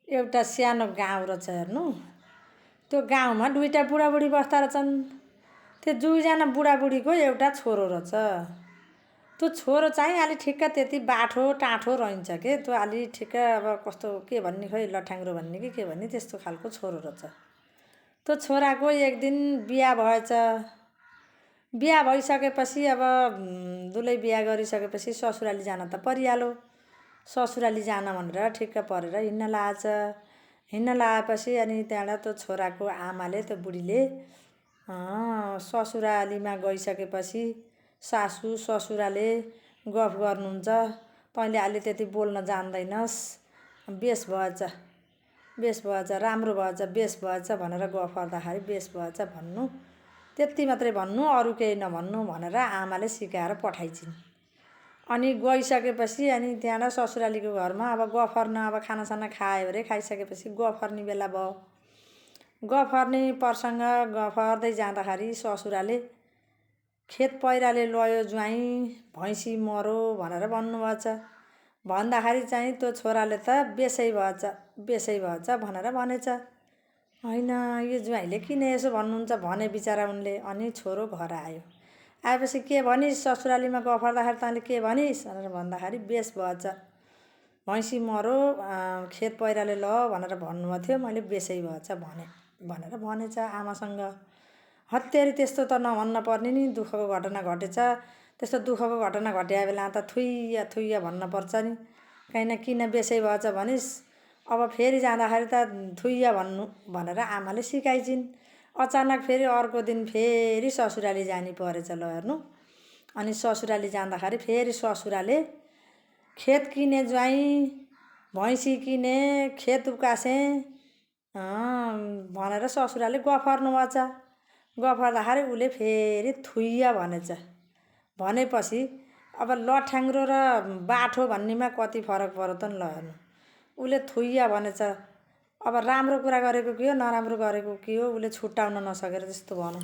एउटा सानो गाउँ रहेछ हेर्नु। त्यो गाउँमा दुईटा बुढाबुढी बस्दा रहेछन्। त्यो दुईजना बुढाबुढीको एउटा छोरो रहेछ। त्यो छोरो चाहिँ अलि ठिक्क त्यति बाठो टाठो रहन्छ के। त्यो अलि ठिक्क अब कस्तो के भन्ने खै लठाङ्ग्रो भन्ने कि के भन्ने त्यस्तो खालको छोरो रहेछ। त्यो छोराको एक दिन बिहा भएछ। बिहा भइसकेपछि अब दुलै बिहा गरिसकेपछि ससुराली जान त परिहाल्यो। ससुराली जान भनेर ठिक्क परेर हिँड्न लागेछ। हिँड्न लागेपछि अनि त्यहाँबाट त्यो छोराको आमाले त्यो बुढीले ससुरालीमा गइसकेपछि सासू ससुराले गफ गर्नुहुन्छ, तैँले अलि त्यति बोल्न जान्दैनस्, बेस भएछ राम्रो भएछ बेस भएछ भनेर गफ गर्दाखेरि बेस भएछ भन्नु, त्यति मात्रै भन्नु, अरू केही नभन्नु भनेर आमाले सिकाएर पठाइछिन्। अनि गइसकेपछि अनि त्यहाँबाट ससुरालीको घरमा अब गफर्न अब खानासाना खायो अरे। खाइसकेपछि गफर्ने बेला भयो। गफर्ने प्रसङ्ग गफर्दै जाँदाखेरि ससुराले खेत पहिराले लयो ज्वाइँ, भैँसी मरो भनेर भन्नुभएछ। भन्दाखेरि चाहिँ त्यो छोराले त बेसै भएछ भनेर भनेछ। होइन यो ज्वाइँले किन यसो भन्नुहुन्छ भने बिचारा उनले। अनि छोरो घर आयो। आएपछि के भनिस् ससुरालीमा गफर्दाखेरि तैँले के भनिस् भनेर भन्दाखेरि बेस भएछ, भैँसी मरो, खेत पहिराले ल भनेर भन्नुभएको थियो, मैले बेसै भएछ भनेर भनेछ आमासँग। हत्तेरी त्यस्तो त नभन्न पर्ने नि, दुःखको घटना घटेछ। त्यस्तो दुःखको घटना घटिया बेला त थुइया भन्नुपर्छ नि। किन बेसै भएछ भनिस्, अब फेरि जाँदाखेरि त थुइया भन्नु भनेर आमाले सिकाइछिन्। अचानक फेरि अर्को दिन फेरि ससुराली जानी परेछ ल हेर्नु। अनि ससुराली जाँदाखेरि फेरि ससुराले खेत किने ज्वाइँ, भैँसी किने, खेत उकासे भनेर ससुराले गफर्नु भएछ। गफर्दाखेरि उसले फेरि थुइया भनेछ। भनेपछि अब लठाङ्ग्रो र बाठो भन्नेमा कति फरक पर्यो त ल हेर्नु। उसले थुइया भनेछ। अब राम्रो कुरा गरेको के हो नराम्रो गरेको के हो उसले छुट्याउन नसकेर त्यस्तो भनौँ।